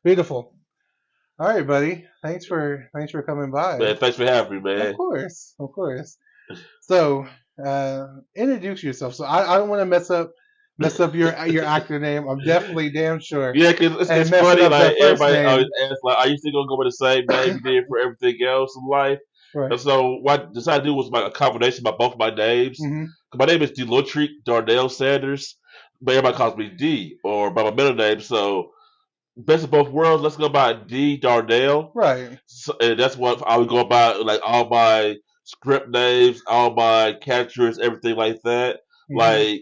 Beautiful. All right, buddy. Thanks for coming by. Man, thanks for having me, Of man. course, of course. So, introduce yourself. So I don't want to mess up your actor name. I'm definitely damn sure. Yeah, cause it's And messing funny. up Like that first everybody always name. asks, like, are you still gonna go with the same name you did for everything else in life? Right. And so what I decided to do was a combination of both my names. Hmm. My name is Delotric Darnell Sanders, but everybody calls me D or by my middle name. So best of both worlds. Let's go by D Darnell. Right. So, and that's what I would go by, like all my script names, all my characters, everything like that. Hmm. Like,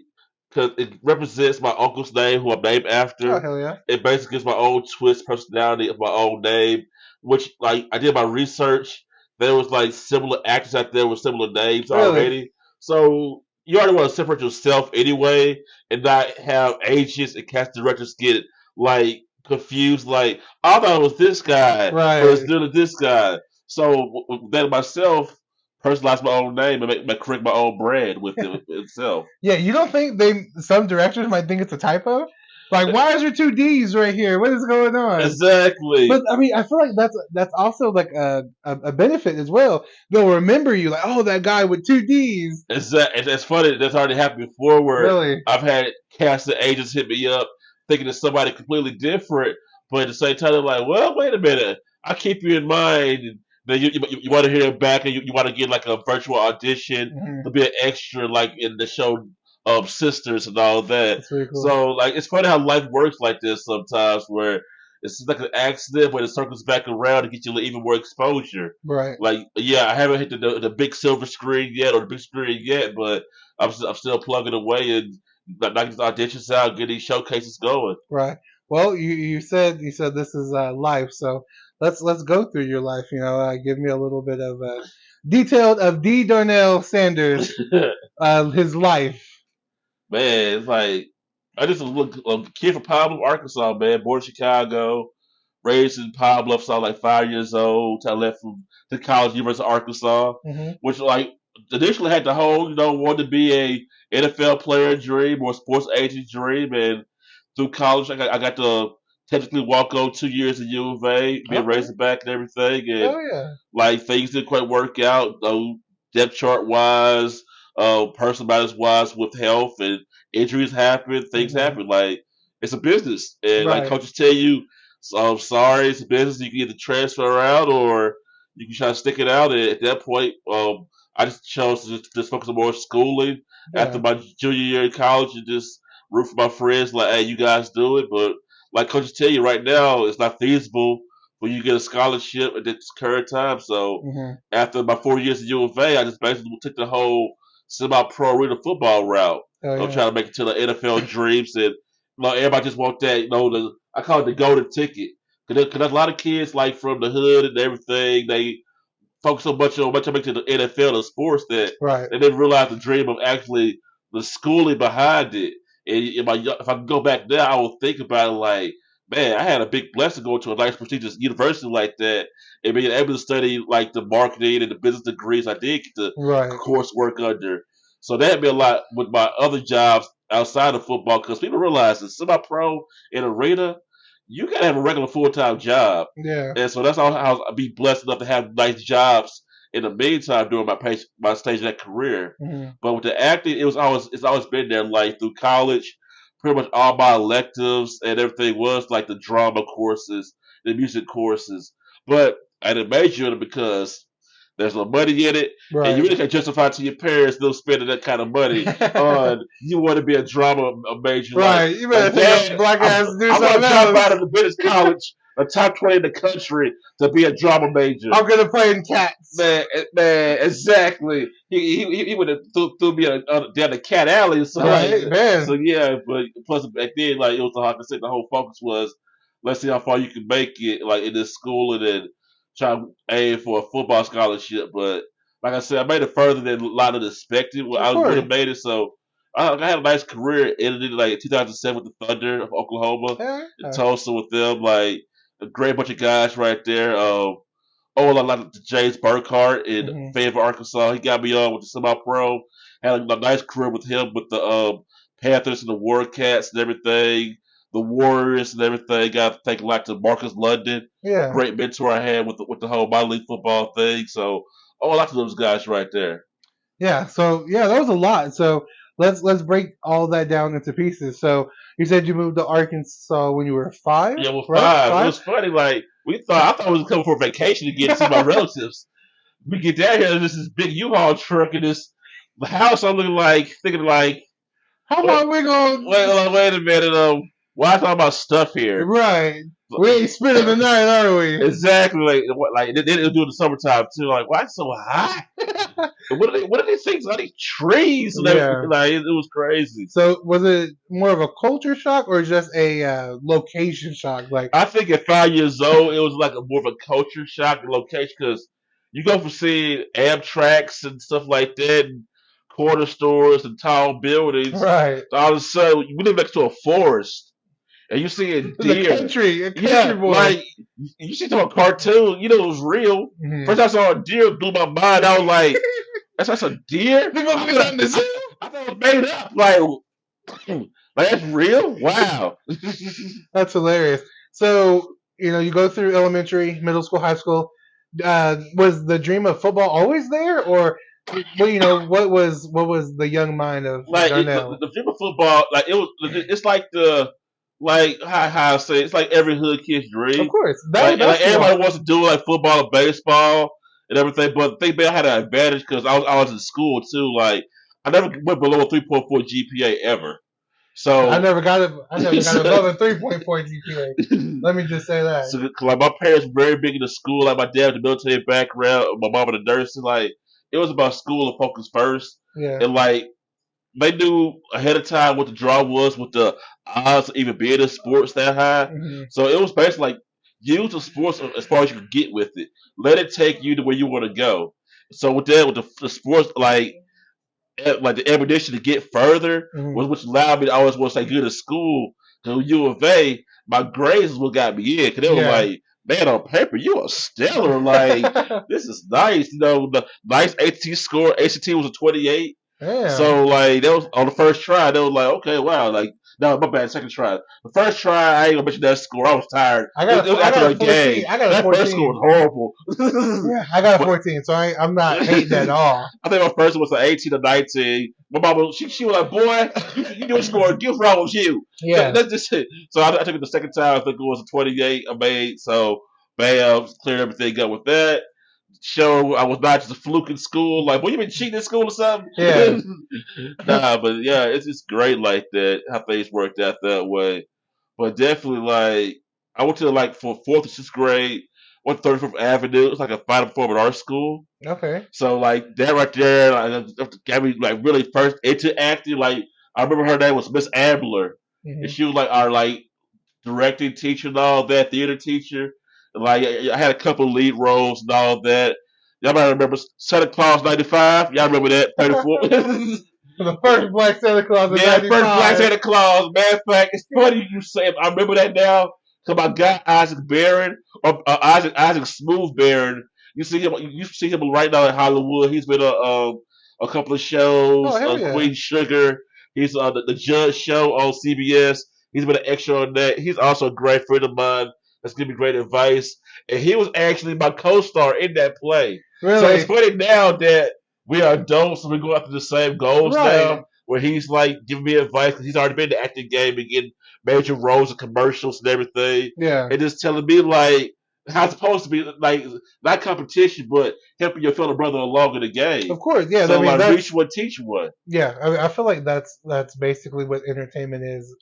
because it represents my uncle's name, who I'm named Oh after. hell yeah. It basically gives my own twist, personality of my own name, which, like, I did my research. There was, like, similar actors out there with similar names Really? already. So, you already want to separate yourself anyway and not have agents and cast directors get, like, confused, like, I thought it was this guy, but it's Right. really this guy. So then myself personalize my own name and create my own brand with it itself. Yeah, you don't think some directors might think it's a typo? Like, why is there two D's right here? What is going on? Exactly. But I mean, I feel like that's also like a benefit as well. They'll remember you, like, oh, that guy with two D's. It's funny. That's already happened before, where Really? I've had casting agents hit me up thinking it's somebody completely different, but at the same time they're like, "Well, wait a minute, I keep you in mind." And then you want to hear it back, and you want to get like a virtual audition to Hmm. be an extra, like in the show Sisters and all that. That's pretty cool. So like, it's funny how life works like this sometimes, where it's like an accident, but it circles back around to get you even more exposure. Right. Like, yeah, I haven't hit the big silver screen yet or the big screen yet, but I'm still plugging away and knocking these auditions out, getting these showcases going. Right. Well, you said this is life, so let's go through your life. Give me a little bit of detailed of D. Darnell Sanders, his life. Man, it's like I just was a kid from Pine Bluff, Arkansas, man, born in Chicago, raised in Pine Bluff, so I was like 5 years old. Till I left from the college, University of Arkansas, Hmm. which like initially had the whole, wanted to be a NFL player dream or sports agent dream, and through college, I got to technically walk on 2 years at U of A, being Okay. Razorback and everything, and Oh yeah. like things didn't quite work out, depth chart wise, personal matters wise, with health and injuries happen, things Hmm. happen. Like, it's a business, and like Right. coaches tell you, so I'm sorry, it's a business. You can either transfer out or you can try to stick it out. And at that point, I just chose to just focus on more schooling after Yeah. my junior year in college and just root for my friends. Like, hey, you guys do it, but like coaches tell you right now, it's not feasible when you get a scholarship at this current time. So Hmm. after my 4 years at U of A, I just basically took the whole semi-pro arena football route. Oh I'm yeah. trying to make it to the NFL dreams, and everybody just want that. I call it the golden ticket. Cause a lot of kids like from the hood and everything, they focus so much on making the NFL and sports that Right. they didn't realize the dream of actually the schooling behind it. And if I could go back there, I would think about it like, man, I had a big blessing going to a nice prestigious university like that and being able to study like the marketing and the business degrees I did get the Right. coursework under. So that had me a lot with my other jobs outside of football because people realize that semi-pro and arena, you gotta have a regular full-time job. Yeah. And so that's how I'll be blessed enough to have nice jobs in the meantime during my stage of that career. Hmm. But with the acting, it's always been there. Like through college, pretty much all my electives and everything was like the drama courses, the music courses. But I didn't major in it because there's no money in it, and you Right. really can't justify to your parents them spending that kind of money on you want to be a drama major. Right. You Like better take your dad, black ass and do I'm something gonna drop else. out of the business college, a top 20 in the country, to be a drama major. I'm gonna play in cats. Man, exactly. He would have threw me down the cat alley. So like, Right, man. so yeah. But plus back then, like it was like I said, the whole focus was let's see how far you can make it, like in this school, and then try to aim for a football scholarship. But like I said, I made it further than a lot of expected. Well, Of I would course. have made it. So I had a nice career. Ended like in 2007 with the Thunder of Oklahoma, Yeah. in Tulsa with them. Like a great bunch of guys right there. Oh, a lot of James Burkhardt in Hmm. Fayetteville, Arkansas. He got me on with the semi-pro. Had a nice career with him with the Panthers and the Wildcats and everything. the Warriors and everything. Got to thank a lot to Marcus London, a Yeah. great mentor I had with the whole minor league football thing. So, a lot of those guys right there. Yeah. So yeah, that was a lot. So let's break all that down into pieces. So you said you moved to Arkansas when you were five, Yeah, well, right? five. It Five. was funny. Like I thought I was coming for a vacation to get to see my relatives. We get down here, there's this big U-Haul truck and this the house. I'm looking like thinking like, How wait, long we going? wait a minute. Why I talking about stuff here? Right. We ain't spending the night, are we? Exactly. Like they do in the summertime too. Like, why it's so hot? What are these things? All these trees and everything. Yeah. Like, it was crazy. So was it more of a culture shock or just a location shock? Like, I think at 5 years old, it was like a more of a culture shock and location because you go from seeing Amtrak's and stuff like that, and corner stores and tall buildings, right. to all of a sudden we live next to a forest and you see a The deer. country, a country Yeah, boy. like you see to a cartoon, you know it was real. Mhm. First I saw a deer, it blew my mind. I was like, that's a deer? They must be on the zoo. I thought it was made up. Like that's real? Wow. That's hilarious. So, you go through elementary, middle school, high school. Was the dream of football always there, or what was the young mind of Like Darnell? the dream of football, like it was. It's like how I say it's like every hood kid's Of dream. course, Like basketball. everybody wants to do like football and baseball and everything, but the thing about I had an advantage because I was in school too. Like I never went below a 3.4 GPA ever. I So never got it. I never got above a 3.4 GPA. Let me just say that. So, like my parents were very big into school. Like my dad had a military background, my mom had a nursing. Like it was about school and focus first, Yeah. and like they knew ahead of time what the draw was, with the odds of even being in sports that high. Hmm. So it was basically like use the sports as far as you can get with it. Let it take you to where you want to go. So with that, with the sports, like the ammunition to get further Hmm. was which allowed me to always want to stay good at school. To U of A, my grades is what got me in because they were Yeah. like, man, on paper you are stellar. Like this is nice. The nice ACT score. ACT was a 28. Damn. So like that was on the first try. They was like, okay, wow, like no, my bad. Second try. The first try, I ain't gonna mention that score. I was tired. I It got was a, I after got the a 14. game. I got a That first score 14. was horrible. Yeah, I got a But 14, so I'm not hating at all. I think my first one was an 18 or 19. My mama, she was like, boy, you do score. What's wrong with you? Yeah. That's just it. So I took it the second time. I think it was a 28 I made. So, bam, cleared everything up with that. Show I was not just a fluke in school. Like, well, you been cheating in school or something? Yeah. Nah, but yeah, it's just great like that, how things worked out that way. But definitely, like, I went to like for fourth or sixth grade, went to 34th Avenue. It was like a fine performing arts school. Okay. So like that right there, like, that got me like really first into acting. Like I remember her name was Miss Ambler, and Hmm. she was like our like directing teacher and all that, theater teacher. And, like I had a couple lead roles and all that. Y'all might remember Santa Claus '95. Y'all remember that 34? The first Black Santa Claus in Yeah, first Black 95. Santa Claus. Matter of fact, it's funny you say it. I remember that now. Cause my guy Isaac Barron or Isaac Smooth Barron. You see him right now in Hollywood. He's been a couple of Oh, shows. hell yeah. Queen Sugar. He's the Judge Show on CBS. He's been an extra on that. He's also a great friend of mine. That's giving me great advice. And he was actually my co-star in that play. So it's Really? funny now that we are adults and we go after the same goals Right. now. Where he's like giving me advice because he's already been in the acting game and getting major roles and commercials and everything, Yeah. and just telling me like how it's supposed to be like not competition, but helping your fellow brother along in the game. Of course. Yeah. I So mean, like that's reach one, teach one. yeah. I feel like that's basically what entertainment is.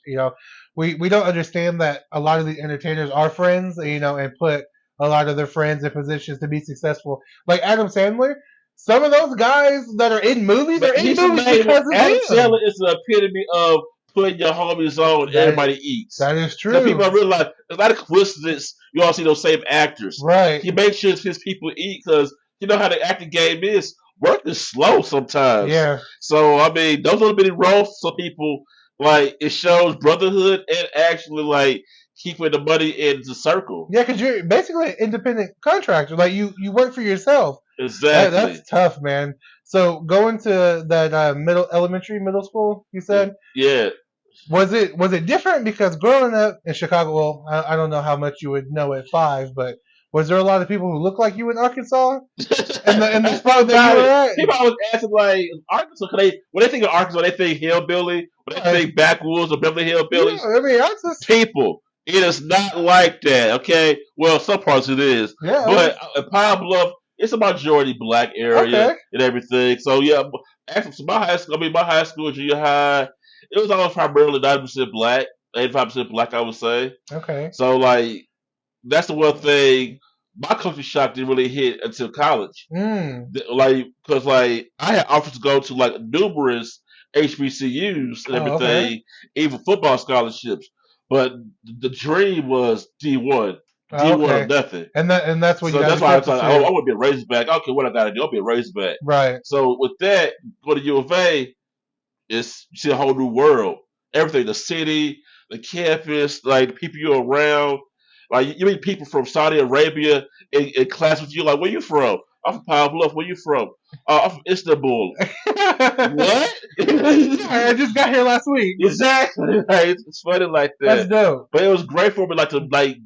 We don't understand that a lot of the entertainers are friends. And put a lot of their friends in positions to be successful. Like Adam Sandler. Some of those guys that are in movies are But in he's movies amazing. because of Adam him. Sandler is the epitome of putting your homies on and That everybody eats. that is So people true. don't realize it's not a coincidence you all see those same actors. Right. He makes sure his people eat because you know how the acting game is. Work is slow sometimes. Yeah. So I mean, those little bitty roles for people like it shows brotherhood and actually like keeping the money in the circle. Yeah, because you're basically an independent contractor. Like you work for yourself. Exactly. That's tough, man. So going to that middle school, you said. Yeah. Was it different because growing up in Chicago? Well, I don't know how much you would know at 5, but was there a lot of people who looked like you in Arkansas in the That's spot what that you about were it. at? People always asking like Arkansas. When they think of Arkansas, they think hillbilly. When they Right. think backwoods or Beverly Yeah, Hillbillies, I mean, I just people. It is not like that. Okay. Well, some parts it is, yeah, but Pine Bluff, it's a majority black area okay, and everything. So yeah, actually, so my high school, my high school, junior high, it was almost primarily 90% black, 85% black, I would say. okay. So like that's the one thing. My culture shock didn't really hit until college. Mm. Like, cause like I had offers to go to like numerous HBCUs and Oh, okay. everything, even football scholarships. But the dream was D1, Oh, D1 or okay. nothing. And that's what you So got that's why I was accepted like, oh, to. I want to be a Razorback. Okay, what I got to do? I'll be a Razorback. Right. So with that, go to U of A, it's you see a whole new world. Everything, the city, the campus, like the people you're around. Like you meet people from Saudi Arabia in class with you. Like, where you from? I'm from Pine Bluff. Where you from? I'm from Istanbul. What? I just got here last week. Exactly. Like, it's funny like That's that. dope. But it was great for me, like to like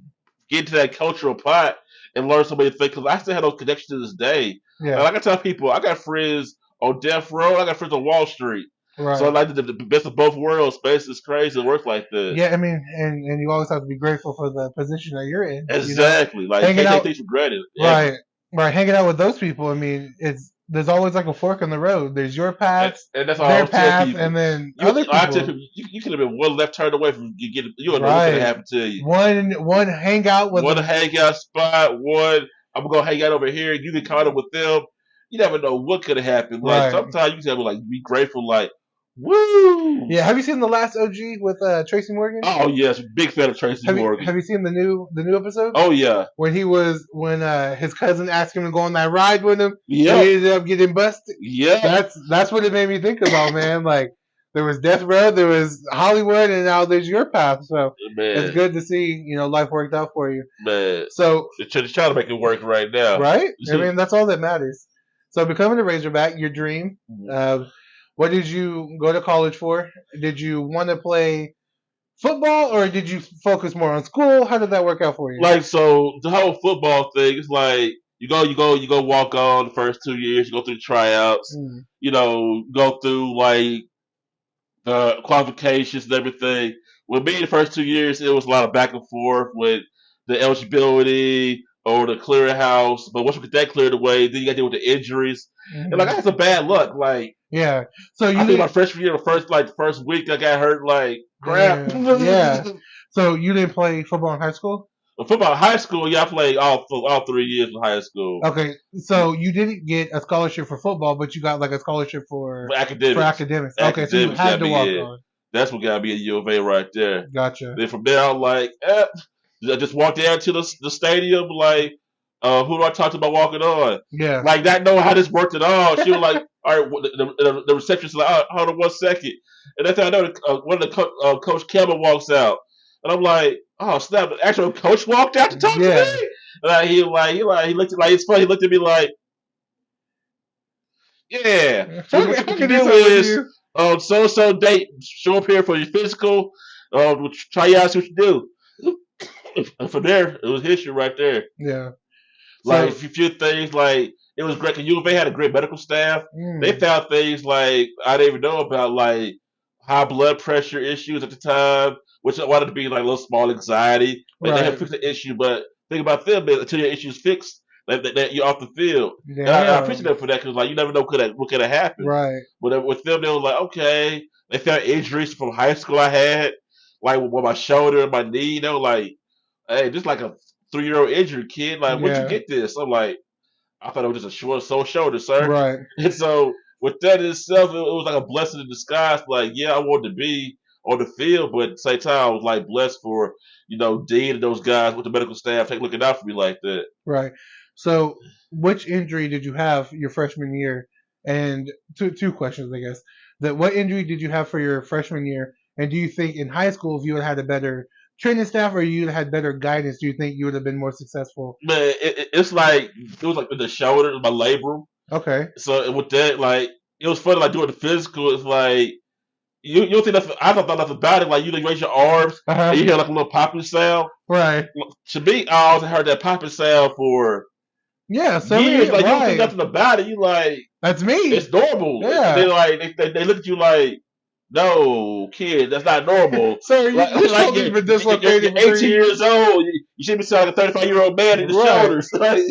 get into that cultural pot and learn so many things. Because I still have those connections to this day. Yeah. Like I tell people, I got friends on death row. I got friends on Wall Street. So I Right. like the best of both worlds. Space is crazy. It works like that. Yeah, I mean, and you always have to be grateful for the position that you're in. Exactly. Like you Hanging can't take out, things for granted ever. right, right, hanging out with those people. I mean, there's always like a fork in the road. There's your And, path, and that's all I their always tell path, people. and then You, other I tell people. people, you could have been one left turn away from you get. You don't know what could have Right. happened to you. One hangout with One them. hangout spot. One, I'm gonna hang out over here. You get caught up with them. You never know what could have happened. Like Right. sometimes you just have to like be grateful. Like, woo. Yeah. Have you seen the last OG with Tracy Morgan? Oh yes, big fan of Tracy Morgan. Have you seen the new episode? Oh yeah, When his cousin asked him to go on that ride with him, and yep, he ended up getting busted. yep, That's what it made me think about, man. Like there was Death Row, there was Hollywood, and now there's your path. So it's man, good to see life worked out for you. man. So They're trying to make it work right now. right, I mean that's all that matters. So becoming a Razorback, your dream. Uh, what did you go to college for? Did you want to play football, or did you focus more on school? How did that work out for you? Like so, the whole football thing is like you go walk on the first 2 years. You go through the tryouts. Mm. Go through like the qualifications and everything. With me, the first 2 years, it was a lot of back and forth with the eligibility or the clearinghouse. But once we get that cleared away, then you got to deal with the injuries. And like I had some bad luck. Like Yeah. So I you think my didn't. freshman year, the first week, I got hurt. Like crap. Yeah. So you didn't play football in high school? Football, high school, yeah, I played all 3 years in high school. Okay. So you didn't get a scholarship for football, but you got like a scholarship For for academics, academics. Okay. So you academics had got to me walk in. on. That's what got me in U of A right there. Gotcha. Then from there, I'm like, I just walked down to the stadium. Like, who do I talk to about walking on? Yeah. Like, not knowing how this worked at all. She was like, all right, the receptionist was like, hold on 1 second. And that's how I know one of the Coach Campbell walks out. And I'm like, oh snap! The actual coach walked out to talk to Yeah. me. He looked at it's funny. He looked at me like, yeah. So what How you can this do happen to is you? so and so date, show up here for your physical. We'll try you out, see what you do. And from there, it was history right there. Yeah. Like a So. few things, like it was great. Cause U of A had a great medical staff. They Mm, found things like I didn't even know about, like high blood pressure issues at the time, which I wanted to be like a little small anxiety. But they have right. fixed the issue. But think about them, man, until your issue's fixed, that you're off the field. And I appreciate Damn. them for that because like you never know what could have happened. Right. But with them, they were like, okay. They found injuries from high school I had, like with my shoulder and my knee. They were like, hey, just like a 3-year-old injured kid. Like, where'd you Yeah. get this? I'm like, I thought it was just a short, sore shoulder, sir. Right. And so with that in itself, it was like a blessing in disguise. Like, yeah, I wanted to be on the field, but at the same time, I was like blessed for Dean and those guys with the medical staff looking out for me like that. Right. So, which injury did you have your freshman year? And two questions, I guess. What injury did you have for your freshman year? And do you think in high school, if you would have had a better training staff or you had better guidance, do you think you would have been more successful? Man, it's like it was like in the shoulder, my labrum. Okay. So with that, like it was funny, like doing the physical. It's like you don't think nothing. I don't know nothing about it. Like you raise your arms Uh-huh. and you hear like a little popping sound. Right. To me, I always heard that popping sound for Yeah, so years. many Like you don't think right. nothing about it. You like That's me. it's normal. And Yeah. they like they look at you like, no, kid, that's not normal. Sir, your Like shoulder's been dislocated you're for 18 3 years. years old. You should be sounding like a 35-year-old man in the Right. shoulders. Like,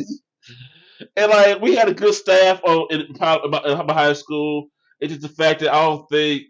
and like we had a good staff in my high school. It's just the fact that I don't think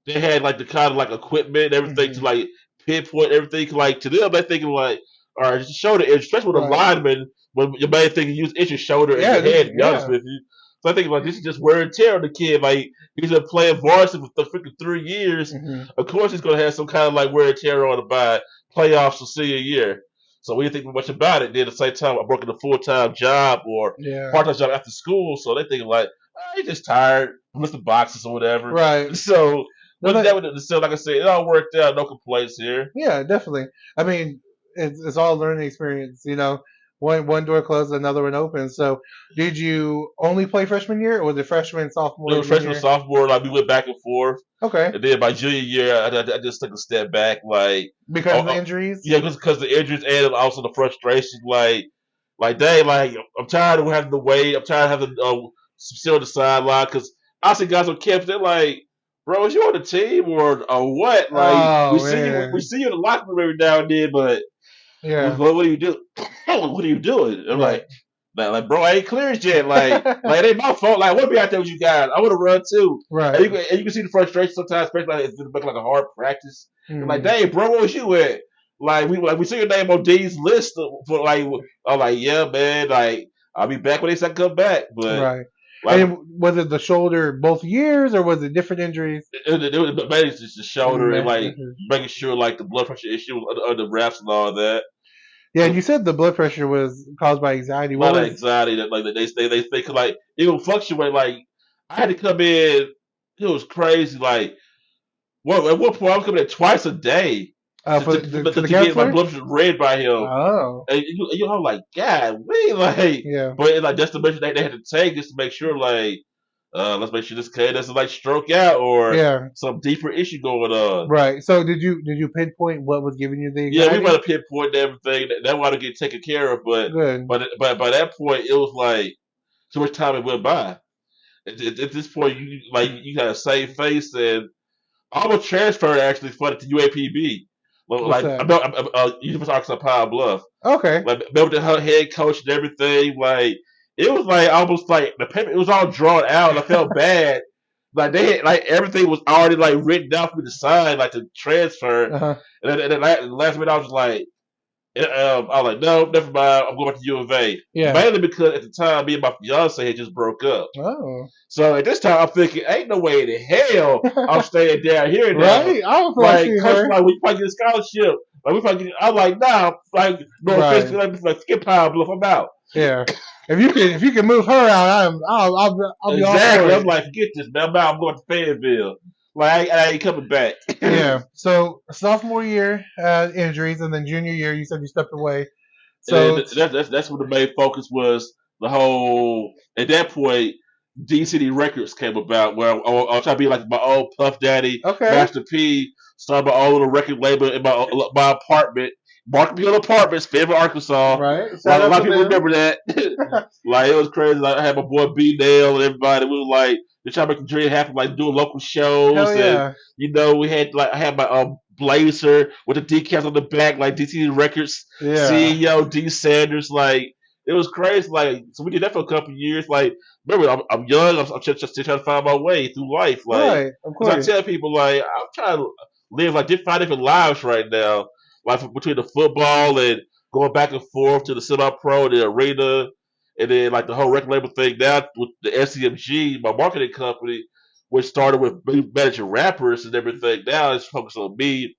they had like the kind of like equipment and everything to Hmm. like pinpoint everything. Like to them, they're thinking like, all right, just shoulder injury, especially with a Right. lineman. When your main thing is use is your shoulder and Yeah, your this head. is To be honest yeah. with you, so I think like this is just wear and tear on the kid. Like he's been playing varsity for the freaking 3 years. Hmm. Of course, he's gonna have some kind of like wear and tear on it by playoffs or senior year. So we didn't think much about it. Then at the same time, I'm working a full time job or Yeah. part time job after school. So they thinking like, he's just tired, lifting boxes or whatever. Right. So No, but that would so like I said, it all worked out. No complaints here. yeah, definitely. I mean, it's all learning experience. You know, one door closed, another one opens. So, did you only play freshman year, or was it freshman, It sophomore, was freshman, junior? sophomore, like we went back and forth. Okay, And then my junior year, I just took a step back, like, because oh, of the injuries. yeah, because the injuries and also the frustration, like, dang, like I'm tired of having to wait. I'm tired of having sit on the sideline because I see guys on campus. They're like, bro, is you on the team or what? Like, Oh man, we see you in the locker room every now and then, but yeah, what do you do? What are you doing? I'm right. like, bro, I ain't cleared yet. Like it ain't my fault. Like, I want to be out there with you guys. I want to run too. Right. And you can see the frustration sometimes, especially like it's been like a hard practice. And like, Mm, dang, bro, where was you at? We see your name on D's list for like, I'm like, yeah, man, like I'll be back when they say come back. But right. like, And was it the shoulder both years, or was it different injuries? it was mainly just the shoulder and like Mhm. making sure like the blood pressure issue was under wraps and all that. Yeah, and you said the blood pressure was caused by anxiety. A What lot of was? anxiety that like they think like it will fluctuate. Like I had to come in, it was crazy. Like well, at one point I was coming in twice a day For the, to the to get my counselor? blood pressure read by him. Oh, And you know, like God, we like, yeah, but like that's the measure they had to take just to make sure like. Let's make sure this kid doesn't like stroke out or yeah, some deeper issue going on. right. So did you pinpoint what was giving you the Yeah, we anxiety? might have pinpointed everything that wanted to get taken care of, Good. but by that point it was like too much time had went by. At this point, you got a save face, and I was transferred actually for to UAPB. What's Like that? I'm University of Arkansas Pine Bluff. Okay. Like met with the head coach and everything. Like it was like almost like the paper. It was all drawn out. And I felt bad. Like they had, like everything was already like written down for me to sign, like to transfer. Uh-huh. And then last minute I was like, I was like, no, never mind. I'm going back to U of A. Yeah. Mainly because at the time, me and my fiance had just broke up. Oh. So at this time, I'm thinking, ain't no way in hell I'm staying down here now. Right? I was Like, watching coach, her. like, we probably get a scholarship. Like, we probably get, I'm like, nah, like, no Right. offense, like, skip Pine Bluff, I'm out. Yeah. If you can move her out, I'll be all for Exactly. I'm it. like, forget this, man. I'm out. I'm going to Fayetteville. Like, I ain't coming back. Yeah. So sophomore year, injuries, and then junior year, you said you stepped away. And So that's what the main focus was. The whole at that point, D City Records came about, where I was trying to be like my old Puff Daddy, okay. Master P, started my own little record label in my apartment, Market Hill Apartments, Fayetteville, Arkansas. Right. Like, a lot of to people them. remember that. Like it was crazy. Like, I had my boy B Nail and everybody. We were like, they trying to make the dream happen, like doing local shows. Hell And yeah. you know, we had like I had my blazer with the decals on the back, like DT Records Yeah. CEO D Sanders. Like it was crazy. Like so, we did that for a couple of years. Like remember, I'm young. I'm just still trying to find my way through life. Like Right. Of because I course. tell people, like I'm trying to live like five different lives right now. Like between the football and going back and forth to the semi-pro, the arena, and then like the whole record label thing now with the SCMG, my marketing company, which started with me managing rappers and everything. Now it's focused on me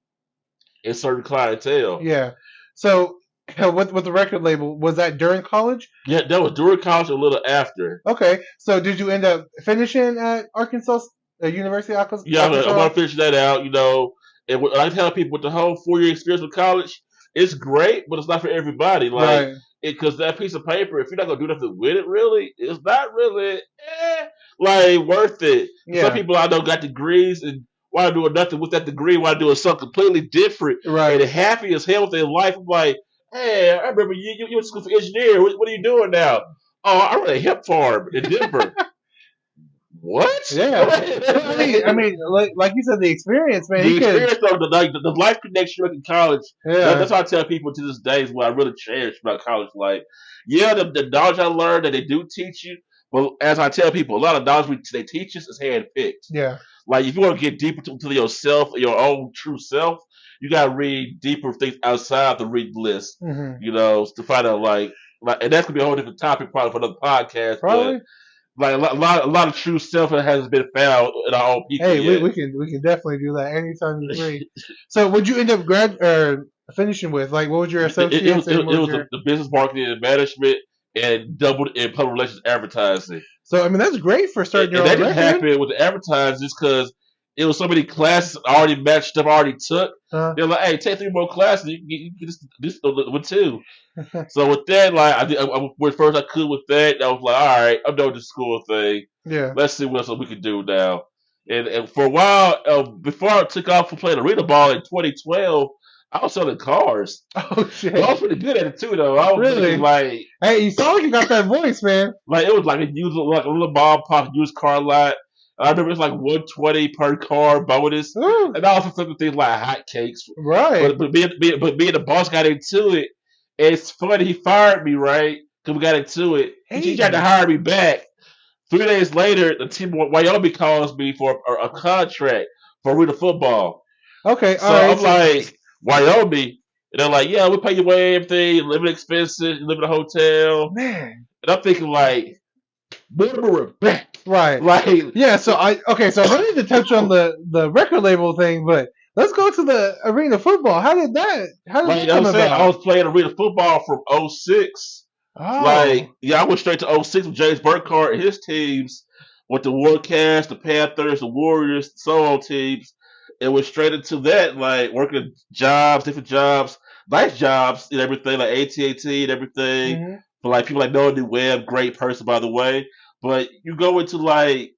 and certain clientele. Yeah. So with the record label, was that during college? Yeah, that was during college, a little after. Okay. So did you end up finishing at Arkansas, University of Arkansas? Yeah, I'm gonna finish that out. You know, and what I tell people with the whole 4 year experience with college, it's great, but it's not for everybody. Like, Right. because that piece of paper, if you're not gonna do nothing with it, really, it's not really like worth it. Some Yeah. people I know got degrees and Why doing nothing with that degree? Why doing something completely different? Right. And happy as hell with their life. I'm like, hey, I remember you went to school for engineer. What are you doing now? Oh, I run a hemp farm in Denver. What? Yeah. Well, I mean, like you said, the experience, man. The He could. experience of the life connection in college. Yeah. That's what I tell people to this day is what I really cherish about college life. Yeah, the knowledge I learned that they do teach you, but as I tell people, a lot of knowledge they teach us is handpicked. Yeah. Like if you want to get deeper to yourself, your own true self, you gotta read deeper things outside the read list. Hmm. To find out like, and that's gonna be a whole different topic probably for another podcast. But Probably. like a lot of true self that hasn't been found in our own people Hey, yet. we can definitely do that anytime you're free. So, would you end up finishing with? Like, what was your associates It and what was was your? the business marketing and management and doubled in public relations advertising. So, I mean, that's great for starting your And that own didn't record. happen with the advertising just because it was so many classes I already matched up, I already took. They're like, hey, take 3 more classes, you can get this with 2. So with that, like I went first I could with that. I was like, all right, I'm done with the school thing. Yeah. Let's see what else we can do now. And for a while, before I took off for playing arena ball in 2012, I was selling cars. Oh shit. But I was pretty good at it too, though. I was Really? making like Hey, you sound like you got that voice, man. it was like a little mom pop used car lot. I remember it was like 120 per car bonus, Ooh, and also something things like hotcakes. right. But being the boss got into it. It's funny. He fired me right because we got into it. He tried to hire me back. 3 days later, the team of Wyoming calls me for a contract for arena football. Okay. So All right. I'm like, Wyoming, and they're like, yeah, we pay your way everything, living expenses, you live in a hotel. Man. And I'm thinking like, we're back. Right. Like, Yeah. So I wanted to touch on the record label thing, but let's go to the arena football. How did that come about? I was playing arena football from '06. Oh. Like, yeah, I went straight to '06 with James Burkhardt and his teams, with the Warcast, the Panthers, the Warriors, the so on teams, and went straight into that, like working jobs, different jobs, nice jobs and everything, like AT&T and everything. Mhm. For like people like Noah New Webb, great person by the way. But you go into like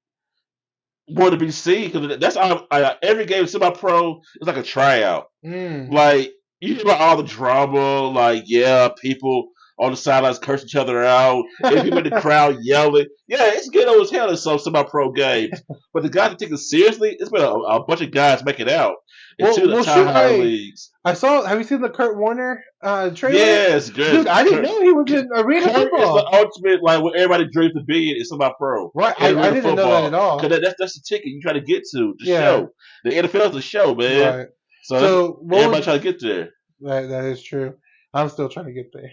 want to be seen because that's all. Every game semi-pro is like a tryout. Mm. Like you hear about all the drama, like yeah, people on the sidelines curse each other out, and people in the crowd yelling. Yeah, it's ghetto as hell in some semi-pro games. But the guys that take it seriously, it's been a bunch of guys making out into the top high leagues. I saw. Have you seen the Kurt Warner trailer? Yes, good. Dude, I didn't know he was in arena Kurt football. is the ultimate, like what everybody dreams of being in semi-pro. Right, I didn't know that at all. Because that's the ticket you try to get to the show. The NFL is a show, man. Right. So everybody try to get there. That is true. I'm still trying to get there.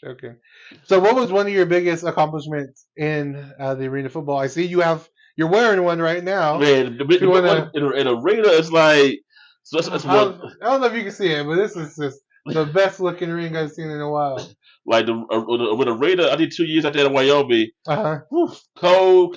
Joking. So, what was one of your biggest accomplishments in the arena football? I see you're wearing one right now. Man, in arena, it's like I don't know if you can see it, but this is just the best looking ring I've seen in a while. Like with arena, I did 2 years out there in Wyoming. Cold,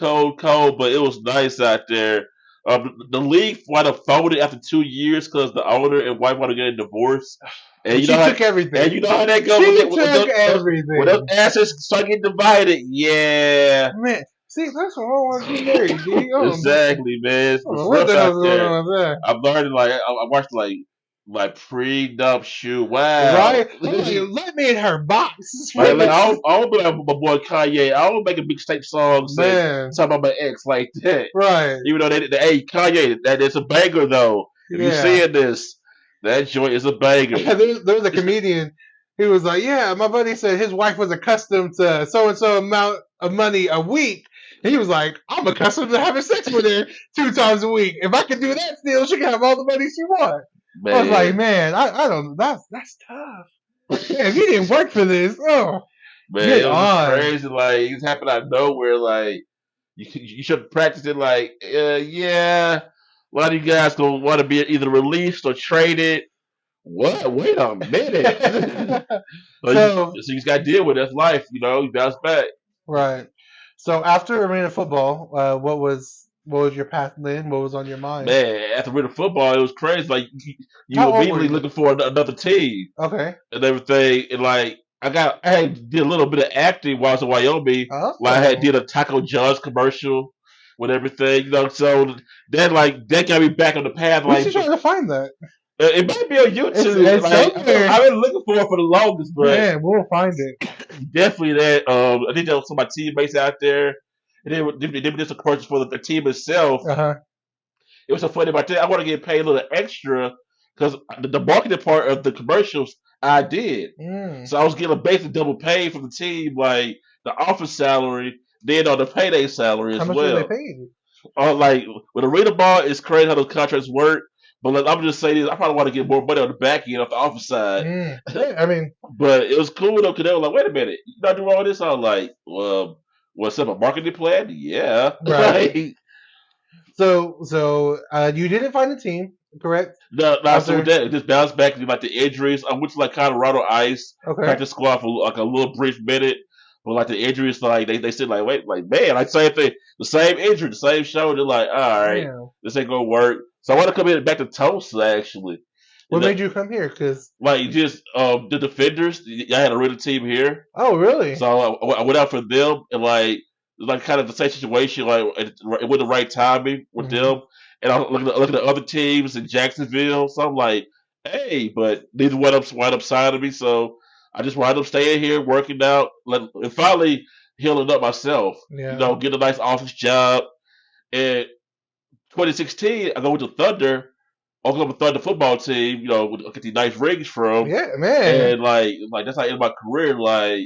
but it was nice out there. The league might have folded after 2 years because the owner and wife wanted to get a divorce. And she took everything. And you know how that goes. She took everything. When those assets start getting divided, yeah. Man, see, that's what I want to be married. Exactly, man. What the hell's going on there? I'm learning, like, I watched, like pre-dub shoot. Wow. Right? Let me in her box. Like, I don't be like my boy Kanye. I don't make a big state song talking about my ex like that. Right. Even though hey, Kanye, that's a banger, though. If you're seeing this, that joint is a banger. There's a comedian who was like, yeah, my buddy said his wife was accustomed to so-and-so amount of money a week. He was like, I'm accustomed to having sex with her 2 times a week. If I could do that still, she can have all the money she wants. Man. I was like, man, I don't. That's tough. Man, if you didn't work for this, man, it was crazy. Like it's happened out of nowhere. Like you should have practiced it. Like yeah, a lot of you guys gonna want to be either released or traded. What? Wait a minute. so you just got to deal with it. That's life. You bounce back. Right. So after arena football, what was your path then? What was on your mind? Man, after arena football, it was crazy. Like you immediately looking for another team. Okay. And everything, and like did a little bit of acting while I was in Wyoming. Like I did a Taco John's commercial with everything. So that got me back on the path. We should try to find that. It might be on YouTube. It's somewhere. I've been looking for it for the longest, but Man, we'll find it. definitely that. I think there was some of my teammates out there, and they were just a purchase for the team itself. Uh-huh. It was so funny about that. I want to get paid a little extra because the marketing part of the commercials I did. So I was getting a basic double pay from the team, like the office salary, then on the payday salary How as much were they well. paid? Like with arena ball, it's crazy how those contracts work. But like, I'm just saying this, I probably want to get more money on the back end off the office side. Yeah, I mean, But it was cool though, because they were like, "Wait a minute, you not doing all this?" I was like, "Well, what's up, a marketing plan? Yeah." right. Like, So you didn't find a team, correct? no, not so with After that. It just bounced back to like the injuries. I went to like Colorado Ice okay. practice squad for like a little brief minute, but like the injuries, like they said, like wait, like man, like same thing, the same injury, the same shoulder. Like, all right, Damn. this ain't gonna work. So I want to come in back to Tulsa actually. What And made you come here? Cause like just the defenders, I had a real team here. oh really? So I went out for them, and like it was like kind of the same situation, like it was the right timing with Hmm. them. And I was looking at other teams in Jacksonville, so I'm like, hey, but neither one of them wind up signing me, so I just wound up staying here, working out, and finally healing up myself. Yeah. Get a nice office job. And 2016, I go with the Thunder, Oklahoma Thunder football team. Get these nice rings from, Yeah, man. and like that's how I ended my career. Like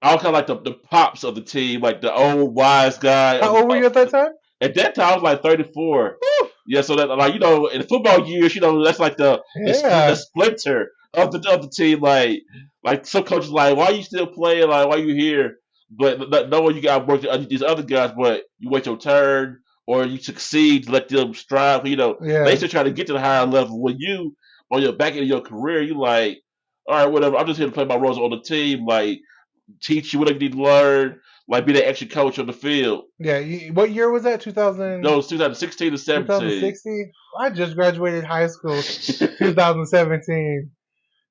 I was kind of like the pops of the team, like the old wise guy. How old were you at that time? At that time, I was like 34. Woo. Yeah, so that like in the football years, that's like the Yeah. splinter of the team. Like some coaches like, why are you still playing? Like why are you here? But knowing you got work with these other guys, but you wait your turn or you succeed to let them strive. They Yeah. still try to get to the higher level. When you on your back end of your career, you like, all right, whatever. I'm just here to play my roles on the team. Like teach you what you need to learn, like be the extra coach on the field. Yeah. What year was that? No, it's 2016 to 17. 2016. I just graduated high school. 2017.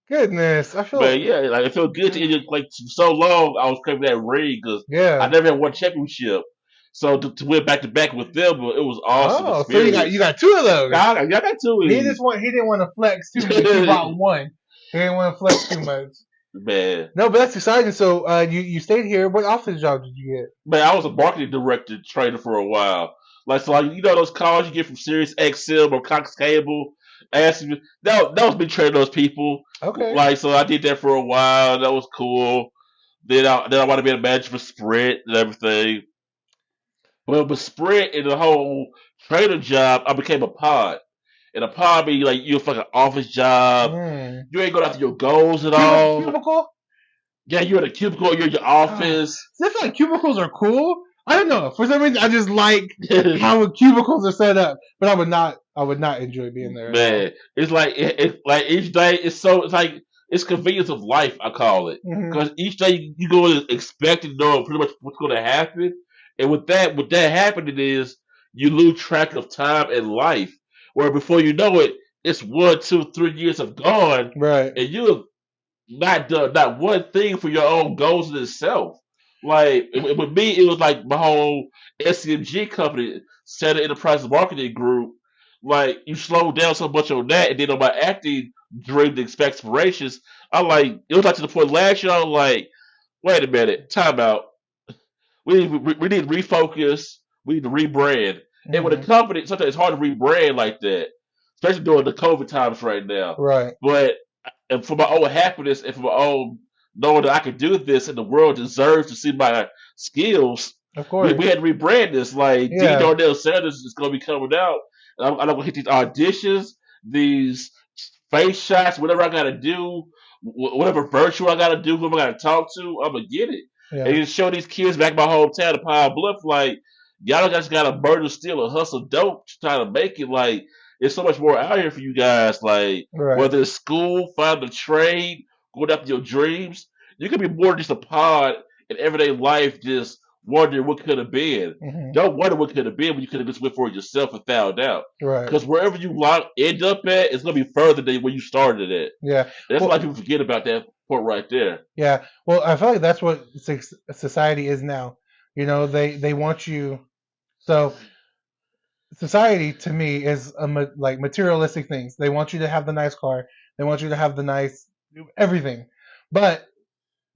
Goodness, I But feel. yeah, like it felt good to like so long. I was craving that ring because I Yeah. never had won championship. So to win back to back with them, it was awesome Oh, so you experience. got two of those. I got two of these. He didn't want to flex too much. He bought one. He didn't want to flex too much. Man, No, but that's exciting. So you stayed here. What office job did you man, I was a marketing director trainer for a while. Like those calls you get from Sirius XM or Cox Cable, asking me that was me training those people. get? Okay. Like so, I did that for a while. That was cool. Then I want to be a manager for Sprint and everything. But Sprint and the whole trainer job, I became a pod. And a pod means like you're like an office job. Mm. You ain't going after your goals at all. Cubicle? Yeah, you're in a cubicle. You're in your Ah, office. see, I feel like cubicles are cool. I don't know. For some reason, I just like how cubicles are set up. But I would not enjoy being there at all. Man, it's like like each day it's like it's convenience of life. I call it Hmm. because each day you go in expecting to know pretty much what's going to happen, and with that happening is you lose track of time and life. Where before you know it, it's 1, 2, 3 years have gone, Right. and you have not done not one thing for your own goals in itself. Like with me, it was like my whole SCMG company, Center Enterprise Marketing Group. Like you slow down so much on that, and then on my acting dreams and aspirations, I like it was like to the point last year. I was like, wait a minute, time out. We need to refocus. We need to rebrand. And with a Hmm. company, sometimes it's hard to rebrand like that, especially during the COVID times right now. Right. But and for my own happiness and for my own knowing that I can do this and the world deserves to see my skills, Of we course. had to rebrand this. Like D. Yeah. Darnell Sanders is going to be coming out. And I'm going to hit these auditions, these face shots, whatever I got to do, whatever virtual I got to do, whoever I got to talk to, I'm going to get it. And Yeah. just show these kids back in my hometown of Pine Bluff, like, y'all just got to murder, steal, and hustle dope to try to make it. Like, there's so much more out here for you guys. Like, Right. whether it's school, find a trade, going after your dreams, you can be more than just a pod in everyday life, just wondering what could have been. Hmm. Don't wonder what could have been when you could have just went for it yourself and found out. Right. Because wherever you end up at, it's going to be further than where you started at. Yeah. And that's a lot Well. of people forget about that part right there. Yeah. Well, I feel like that's what society is now. You know, they want you So society to me is like materialistic things. They want you to have the nice car. They want you to have the nice everything, but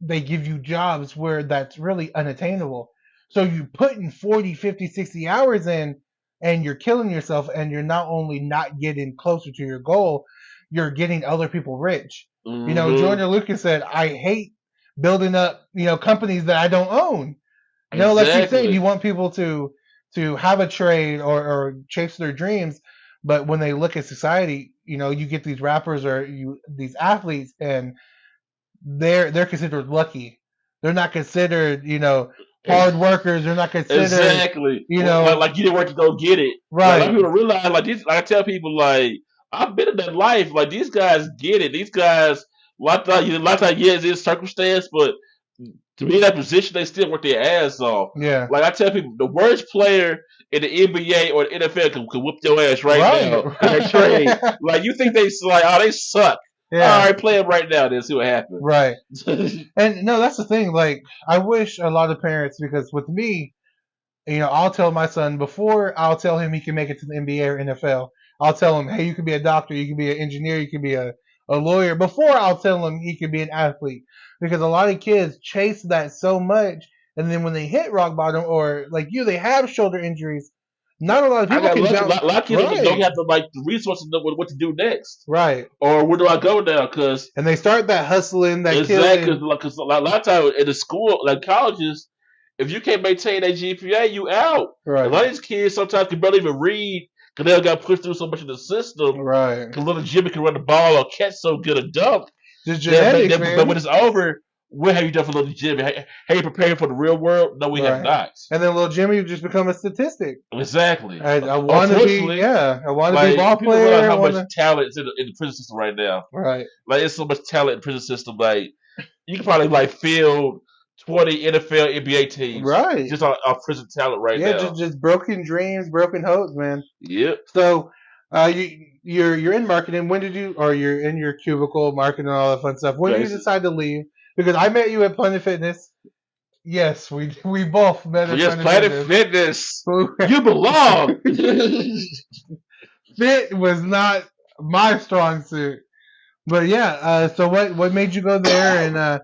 they give you jobs where that's really unattainable. So you put in 40, 50, 60 hours in and you're killing yourself and you're not only not getting closer to your goal, you're getting other people rich. You know, Mm-hmm. Jordan Lucas said, I hate building up, companies that I don't own. Like you said, you Exactly. want people to have a trade or chase their dreams, but when they look at society, you get these rappers or these athletes and they're considered lucky. They're not considered, hard workers. They're not considered, Exactly. you Like, know, like you didn't work to go get it. Like, a lot of right, people realize, like, these, like I tell people, like, I've been in that life. Like, these guys get it. These guys, a lot of times, yes, it's circumstance, but to be in that position, they still work their ass off. yeah, Like, I tell people, the worst player in the NBA or the NFL can whip your ass right right, now in their trade. Like, you think like, oh, they suck. All yeah, right, play them right now, then see what happens. right. And no, that's the thing. Like, I wish a lot of parents, because with me, I'll tell my son before I'll tell him he can make it to the NBA or NFL. I'll tell him, hey, you can be a doctor, you can be an engineer, you can be a lawyer. Before I'll tell him he can be an athlete, because a lot of kids chase that so much, and then when they hit rock bottom or like they have shoulder injuries. Not a lot of I people got can lucky. A bounce. lot of kids don't Right, have the resources to know what to do next, right, or where do I go now? Because and they start that hustling, that exactly, killing. because a lot of times in the school, like colleges, if you can't maintain that GPA, you out. A Right, lot of these kids sometimes can barely even read because they got pushed through so much in the system. right. Because little Jimmy can run the ball or catch so good a dunk. Just That, but, genetics, but when man. it's over, what have you done for little Jimmy? Have you prepared for the real world? No, we have Right. not. And then little Jimmy would just become a statistic. Exactly. I want to be, Unfortunately, yeah, I want to be a like ball people realize player. I how want much to, talent is in the prison system right now. right, Like it's so much talent in the prison system. Like you can probably like field 20 NFL, NBA teams right. just on prison talent right Yeah, now. just broken dreams, broken hopes, man. Yep. So, you're in marketing. When did you, or you're in your cubicle marketing and all that fun stuff? When did you Basically. decide to leave? Because I met you at Planet Fitness. Yes, we both met at Yes, Planet Planet Fitness. Fitness. You belong. Fit was not my strong suit. But yeah, so what made you go there, and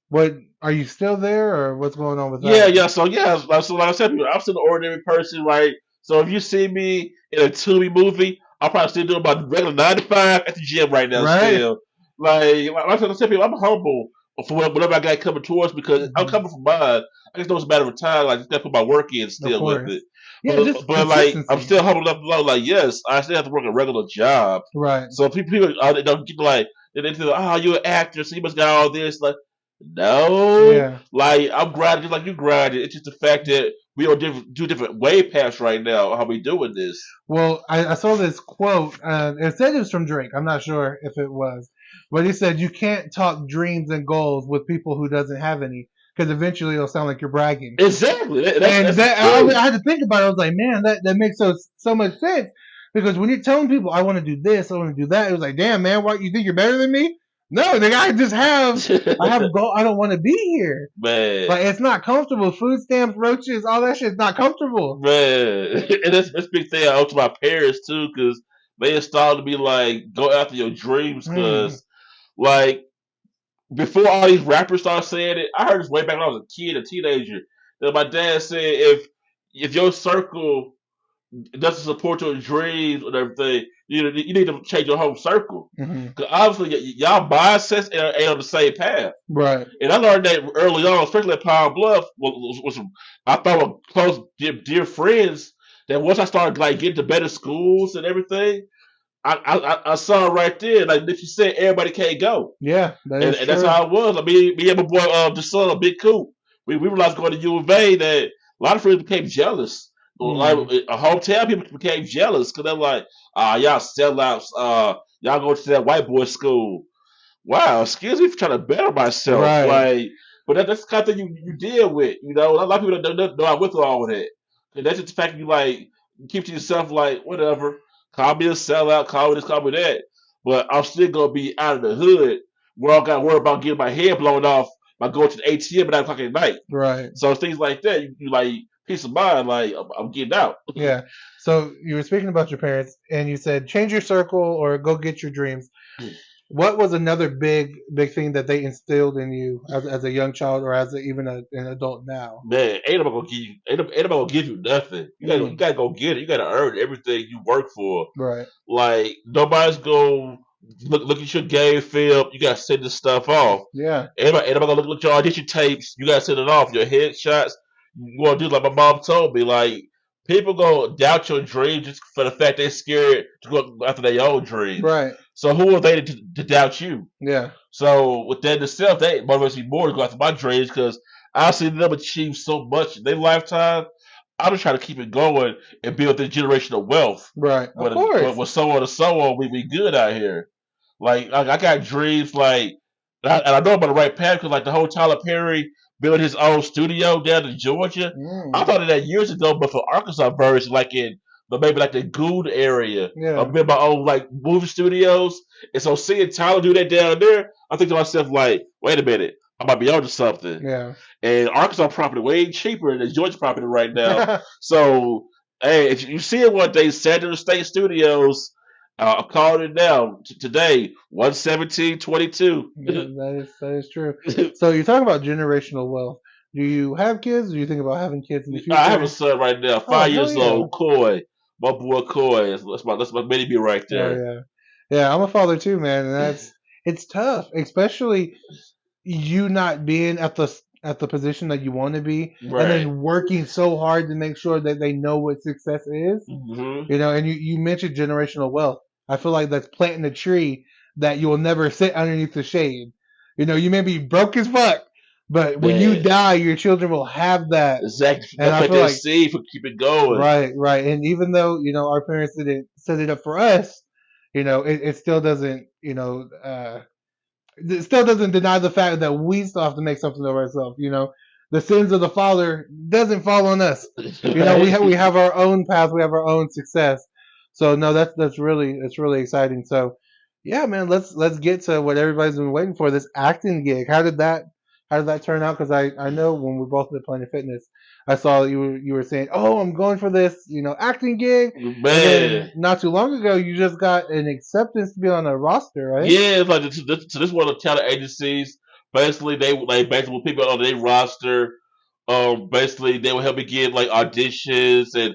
what are you still there, or what's going on with Yeah, that? yeah. So yeah, so like I said, I'm still an ordinary person, right? So if you see me in a Tubi movie, I'll probably still doing my regular 9 to 5 at the gym right now. Right? Still, like I tell people, I'm humble for whatever I got coming towards because I'm Mhm. coming from mine. I just know it's a matter of time. Like just gotta put my work in Of still with it. course. Yeah, But just but like I'm consistency. still humble enough to know, like yes, I still have to work a regular job. Right. So people they don't get like they think, oh, you're an actor, so you must got all this. Like no, Yeah. like I'm grinding just like you grinding. It's just the fact that we are do different way paths right now. How we doing this? Well, I saw this quote. It said it was from Drake. I'm not sure if it was, but he said you can't talk dreams and goals with people who doesn't have any, because eventually it'll sound like you're bragging. Exactly. And That's the that truth. I had to think about it. I was like, man, that makes so much sense, because when you're telling people I want to do this, I want to do that, it was like, damn, man, what, you think you're better than me? No, nigga, I have goal. I don't want to be here. Man, Like, it's not comfortable. Food stamps, roaches, all that shit's not comfortable. man, and that's a big thing I owe to my parents too, because they installed to be like go after your dreams, Hmm. because like before all these rappers started saying it, I heard this way back when I was a kid, a teenager. That my dad said if your circle doesn't support your dreams and everything, you need to change your whole circle. Hmm. Because obviously y'all mindsets ain't on the same path. Right. And I learned that early on, especially at Power Bluff, I thought were close, dear friends. That once I started like getting to better schools and everything, I saw right there, like you said, everybody can't go. Yeah, that is And that's true. how it was. I mean, me and my boy, the son of Big Coop, we realized going to U of A that a lot of friends became jealous. Like Mm. a hometown people became jealous because they're like, y'all sellouts, y'all go to that white boy school. Wow, excuse me for trying to better myself. Right. Like, but that's the kind of thing you deal with. You know, a lot of people don't know I went through all of that. And that's just the fact you like you keep to yourself like whatever. Call me a sellout, call me this, call me that. But I'm still gonna be out of the hood where I got to worry about getting my head blown off by going to the ATM at 9 o'clock at night. Right. So things like that, you like peace of mind. Like I'm getting out. Yeah. So you were speaking about your parents, and you said change your circle or go get your dreams. What was another big thing that they instilled in you as a young child or as even an adult now? Man, ain't nobody gonna give you, ain't nobody gonna give you nothing. You Mm, gotta go get it. You gotta earn everything you work for. right. Like nobody's gonna look at your game film. You gotta send this stuff off. Yeah. Anybody gonna look at your audition tapes? You gotta send it off. Your headshots. You wanna do like my mom told me. Like people gonna doubt your dreams just for the fact they're scared to go after their own dreams. Right. So who are they to doubt you? Yeah. So with that in itself, that motivates me more to go after my dreams because I see them achieve so much in their lifetime. I'm just trying to keep it going and build this generational wealth. Right. Of But course. with so on and so on, we good out here. Like I got dreams like, and I know I'm on the right path because like the whole Tyler Perry built his own studio down in Georgia. I Mm, thought of that years ago, but for Arkansas version, like in but maybe like the Gould area. yeah. I've been my own like movie studios, and so seeing Tyler do that down there, I think to myself like, wait a minute, I might be onto something. Yeah. And Arkansas property way cheaper than Georgia property right now. So, hey, if you see it one day, Sanders State Studios, I'm calling it now today, 11722. Yeah, that is true. So you're talking about generational wealth. Do you have kids? Do you think about having kids in the I have a future? son right now, Oh, five hell years yeah. old, Coy. My boy Coy. That's my baby be right Oh there. yeah. Yeah, I'm a father too, man, and it's tough, especially you not being at the position that you want to be, and Right. then working so hard to make sure that they know what success is. Hmm. You know, and you mentioned generational wealth. I feel like that's planting a tree that you will never sit underneath the shade. You know, you may be broke as fuck, but when you Man, die, your children will have that. exactly. And That's I like feel that like seed for keep it going. right, right. And even though our parents didn't set it up for us, it still doesn't it still doesn't deny the fact that we still have to make something of ourselves. The sins of the father doesn't fall on us. Right? We have our own path, we have our own success. So no, that's really exciting. So yeah, man, let's get to what everybody's been waiting for, this acting gig. How did that turn out? Because I know when we both did Planet Fitness, I saw you were saying, oh, I'm going for this acting gig, and then Man. not too long ago you just got an acceptance to be on a roster, right? Yeah, it's like this one of the talent agencies. Basically, they like basically with people on their roster. Basically they would help me get like auditions and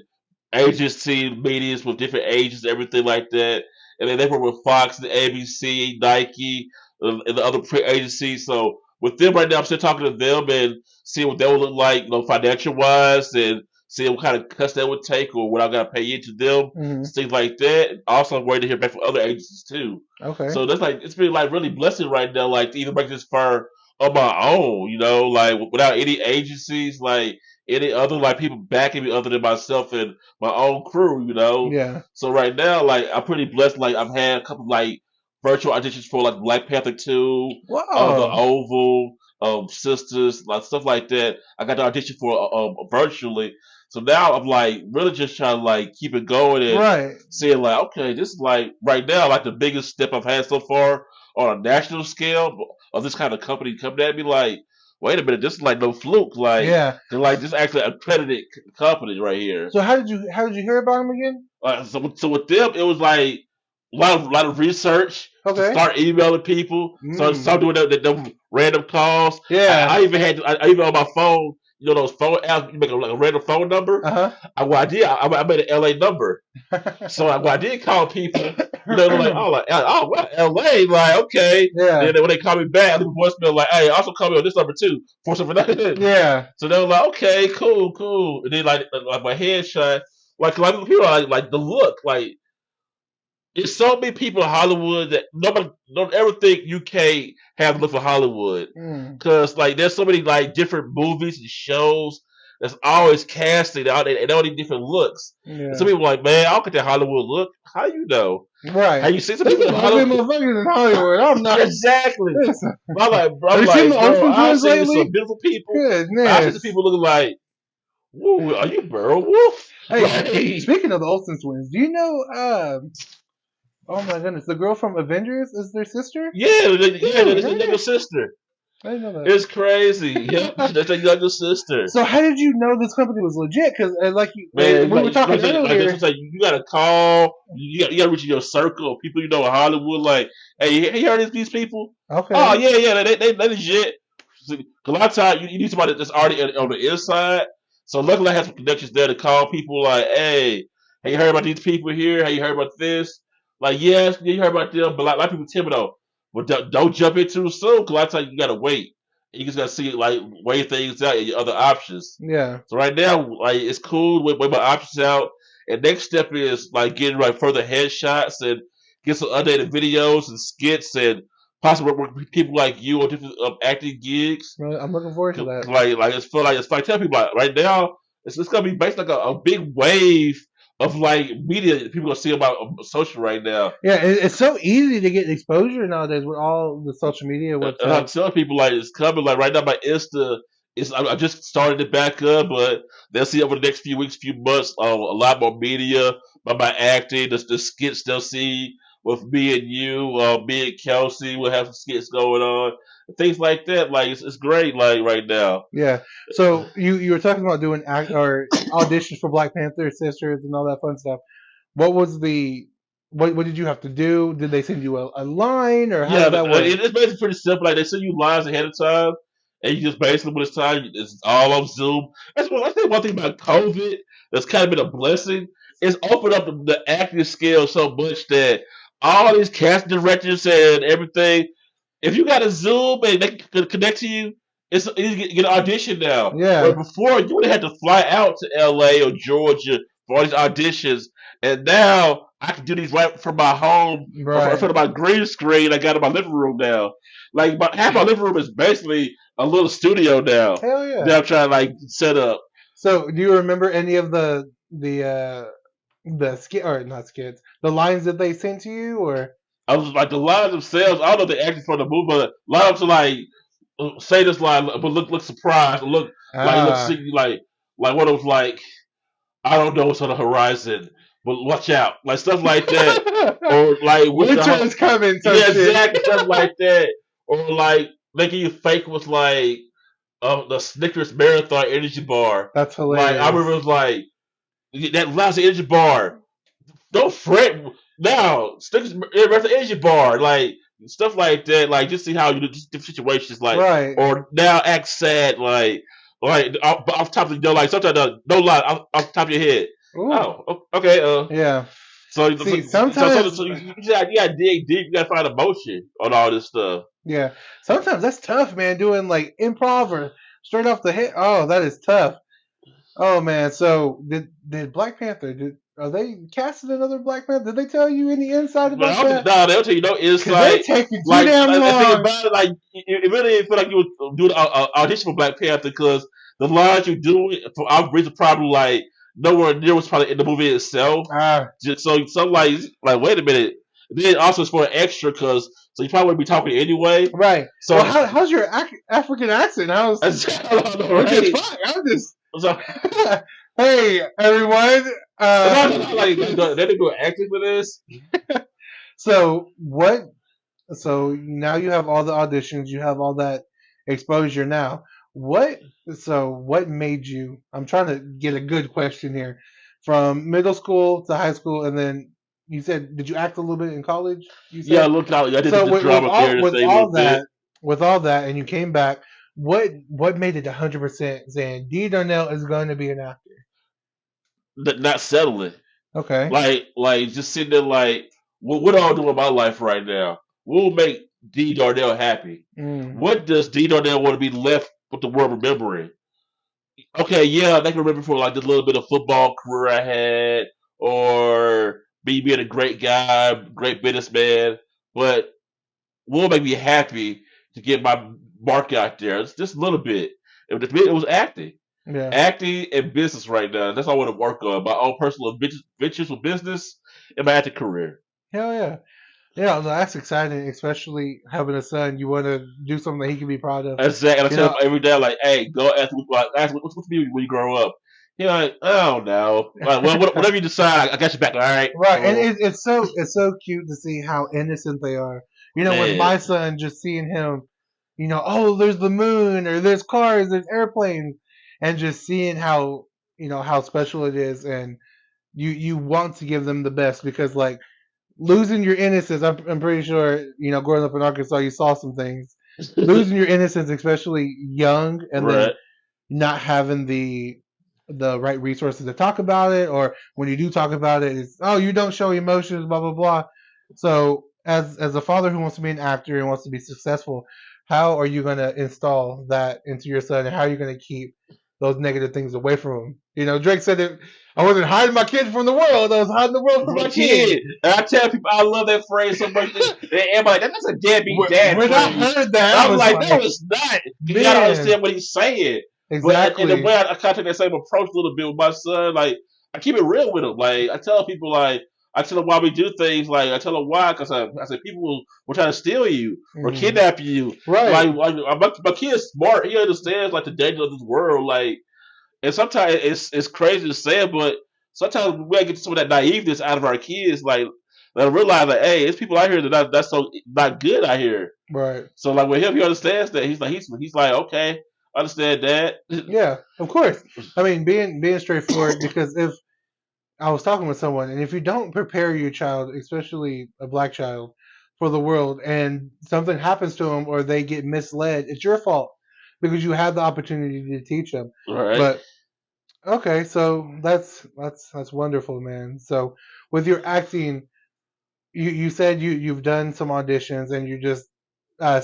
agency meetings with different agents, everything like that. And then they work with Fox, the ABC, Nike, and the other print agencies. So with them right now, I'm still talking to them and seeing what they would look like, financial wise, and seeing what kind of cuts they would take or what I got to pay into them, Hmm. things like that. Also, I'm waiting to hear back from other agencies too. Okay. So that's like it's been like really blessing right now, like to even make this far on my own, like without any agencies, like any other like people backing me other than myself and my own crew. Yeah. So right now, like I'm pretty blessed. Like I've had a couple like virtual auditions for like Black Panther 2, the Wow. Oval, Sisters, like stuff like that. I got the audition for virtually. So now I'm like really just trying to like keep it going and Right. seeing like okay, this is like right now like the biggest step I've had so far on a national scale of this kind of company coming at me like, wait a minute, this is like no fluke. Like Yeah. they're like this is actually accredited company right here. So how did you hear about him again? So with them, it was like a lot of research to Okay. start emailing people. So Mm. start doing them random calls. Yeah. I even on my phone. Those phone apps, you make like a random phone number. Uh What I did, I made an LA number. So huh. what I did call people, they're like, oh, well, LA, like, okay. Yeah. Then when they call me back, I leave a voicemail like, hey, also call me on this number too, 479. Yeah. So they were like, okay, cool, cool. And then like my headshot, like people are like the look, like there's so many people in Hollywood that nobody don't ever think you can't have a look for Hollywood. Mm. Cause like there's so many like different movies and shows that's always casting out and all these different looks. And some Yeah. people are like, man, I don't get that Hollywood look. How you know? Have Right. you seen some There's people some in ugly Hollywood? motherfuckers in Hollywood. I'm not. Exactly. Listen. Have I'm you seen the like, bro, Olsen I've twins seen some lately? beautiful people. I've seen some Goodness. people looking like, woo, are you Burl Wolf? Hey, Like, speaking of the Olsen twins, do you know? Oh my goodness, the girl from Avengers is their sister. yeah, Yeah, the her younger name. sister. I didn't know that. It's crazy. Yep, that's your younger sister. So how did you know this company was legit? Because Man, we were talking like this earlier. was like you gotta call, you gotta reach your circle of people you know in Hollywood. Like, hey, you heard of these people? Oh Okay. yeah, they legit. See, 'cause a lot of times you need somebody that's already on the inside. So luckily I have some connections there to call people like, hey, you heard about these people here? Hey, you heard about this? Like, yes, you heard about them, but like, a lot of people timid though. But don't jump in too soon, because a lot of times you gotta wait. You just gotta see like weigh things out and your other options. Yeah. So right now, like it's cool with my options out. And next step is like getting like further headshots and get some updated videos and skits and possibly work with people like you on different acting gigs. Really, I'm looking forward to that. Like it's feel like it's like tell people like right now it's gonna be based like a big wave of like media that people gonna see about social right now. Yeah, it's so easy to get exposure nowadays with all the social media And I websites. tell people like it's coming. Like right now, my Insta is I just started it back up, but they'll see over the next few weeks, few months, a lot more media by my acting. The skits they'll see with me and you, me and Kelsey. We'll have some skits going on, things like that. Like it's great. Like right now. Yeah. So you were talking about doing or auditions for Black Panther, Sisters, and all that fun stuff. What was the what did you have to do? Did they send you a line, or how Yeah, did that work? it's basically pretty simple. Like they send you lines ahead of time, and you just basically when it's time, it's all on Zoom. I think one thing about COVID that's kind of been a blessing is opened up the acting scale so much that all these casting directors and everything, if you got a Zoom and they can connect to you, it's easy to get an audition now. Where Yeah. before you would have had to fly out to LA or Georgia for all these auditions, and now I can do these right from my home or in Right. front of my green screen I got in my living room now. Like half my living room is basically a little studio now Hell yeah. that I'm trying to like set up. So do you remember any of the skit or not skits, the lines that they sent to you, or I was like the lines themselves. I don't know the actors for the movie, but a lot of them to like say this line, but look surprised, look ah. see like one of those like I don't know what's on the horizon, but watch out, like stuff like that, or like with the Winter is coming, some yeah shit. exactly stuff like that, or like making you fake with like the Snickers Marathon energy bar. That's Like I remember hilarious. it was like that lousy energy bar. Don't fret now. Snickers Marathon energy bar, like stuff like that. Like just see how you do different situations, like Right. or now act sad, like off top of you know, like sometimes no lie off the top of your head. Ooh. Oh, okay. Yeah. So See, sometimes, you gotta dig deep. You gotta find emotion on all this stuff. yeah, sometimes that's tough, man. Doing like improv or straight off the hit. Oh, that is tough. Oh man. So did Black Panther? Are they casting another Black Panther? Did they tell you any insight But about I don't, that? nah, they'll tell you no Cause they insight. taking too damn The thing long. about it, like it really didn't feel like you were doing an audition for Black Panther because the lines you do for our reason probably like nowhere near what's probably in the movie itself. Ah, Just so some like wait a minute. Then also it's for an extra because so you probably wouldn't be talking anyway. right. Well, So how's your African accent? How's I don't know, what the right? fuck? I'm just. So Hey everyone. no, like they didn't do acting for this. So what? So now you have all the auditions. You have all that exposure now. What? So what made you? I'm trying to get a good question here. From middle school to high school, and then you said, did you act a little bit in college? You Yeah, said. look out! I did So the drama theater with thing a all little bit. that, and you came back. What made it 100% saying D Darnell is going to be an actor? Not settling. Okay. Like just sitting there like, what do I do in my life right now? What will make D Darnell happy? Mm. What does D Darnell want to be left with the world remembering? Okay, yeah, they can remember for like this little bit of football career I had, or me being a great guy, great businessman. But what will make me happy to get my mark out there? It's just a little bit. It was acting. Yeah. Acting and business right now. That's all I want to work on. My own personal ventures with business and my acting career. Hell yeah. Yeah, no, that's exciting, especially having a son. You want to do something that he can be proud of. Exactly. And I You tell him know, every day, like, hey, go ask what's to be when you grow up. He's like, oh no. Like, well, whatever you decide, I got your back. All right. right? And So, it's so cute to see how innocent they are. You know, with man, my son, just seeing him, oh, there's the moon, or there's cars, there's airplanes, and just seeing how how special it is, and you want to give them the best because like losing your innocence. I'm pretty sure growing up in Arkansas, you saw some things. Losing your innocence, especially young, and then Right. not having the right resources to talk about it, or when you do talk about it, it's you don't show emotions, blah blah blah. So as a father who wants to be an actor and wants to be successful, how are you going to install that into your son, and how are you going to keep those negative things away from him? Drake said that I wasn't hiding my kid from the world; I was hiding the world from From a my kid. kid. And I tell people I love that phrase so much. And everybody, that's a deadbeat dad When I phrase. heard that, I I'm was like, no, like, it's not. You gotta man, understand what he's saying. But and the exactly. way I kind of take that same approach a little bit with my son, like I keep it real with him. Like I tell people, like I tell them why we do things. Like I tell them why, because I say people will try to steal you or Mm, kidnap you. right, My kid's smart. He understands like the danger of this world. Like and sometimes it's crazy to say it, but sometimes we gotta get some of that naiveness out of our kids. Like let them realize that hey, there's people out here that's so not good out here. right. So like with him, he understands that. He's like okay, I understand that. Yeah, of course. I mean, being straightforward, because if I was talking with someone, and if you don't prepare your child, especially a black child, for the world, and something happens to them or they get misled, it's your fault because you had the opportunity to teach them. All right. But okay, so that's wonderful, man. So with your acting, you said you've done some auditions and you're just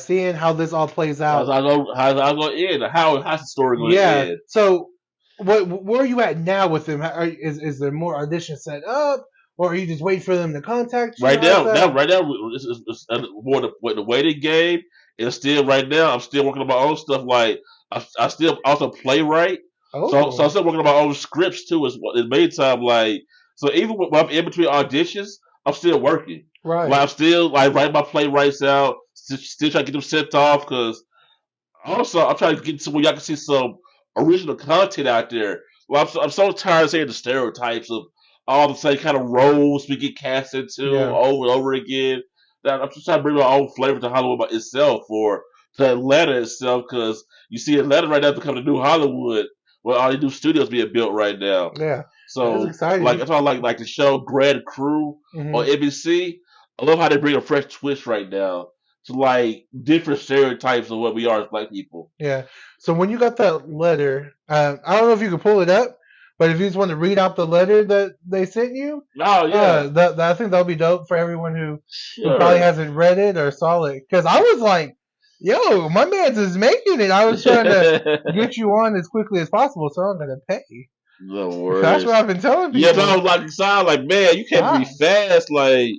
seeing how this all plays How's out. I go? How's I going to end? How's the story going to Yeah. end? So, where are you at now with them? Is there more auditions set up, or are you just waiting for them to contact you? Right How's now, that? right now, it's more the waiting game. And still, right now, I'm still working on my own stuff. Like I still also playwright, so I'm Oh, still working on my own scripts too. In the meantime, like so, even when I'm in between auditions, I'm still working. Like right. I'm still like writing my playwrights out, still trying to get them sent off because also, I'm trying to get to where y'all can see some original content out there. Well, I'm so tired of seeing the stereotypes of all the same kind of roles we get cast into Yeah, over and over again. That I'm just trying to bring my own flavor to Hollywood by itself, or to Atlanta itself, because you see Atlanta right now becoming the new Hollywood, where all these new studios being built right now. yeah. That's So, like exciting. that's why I like the show Grand Crew on Hmm. NBC. I love how they bring a fresh twist right now to like different stereotypes of what we are as black people. Yeah. So when you got that letter, I don't know if you can pull it up, but if you just want to read out the letter that they sent you, Oh yeah, I think that'll be dope for everyone who probably sure. hasn't read it or saw it. Because I was like, yo, my man's is making it. I was trying to get you on as quickly as possible, so I'm gonna pay. No That's what worries. I've been telling Yeah, so I people. was like, sound like man, you can't be Ah. fast. Like,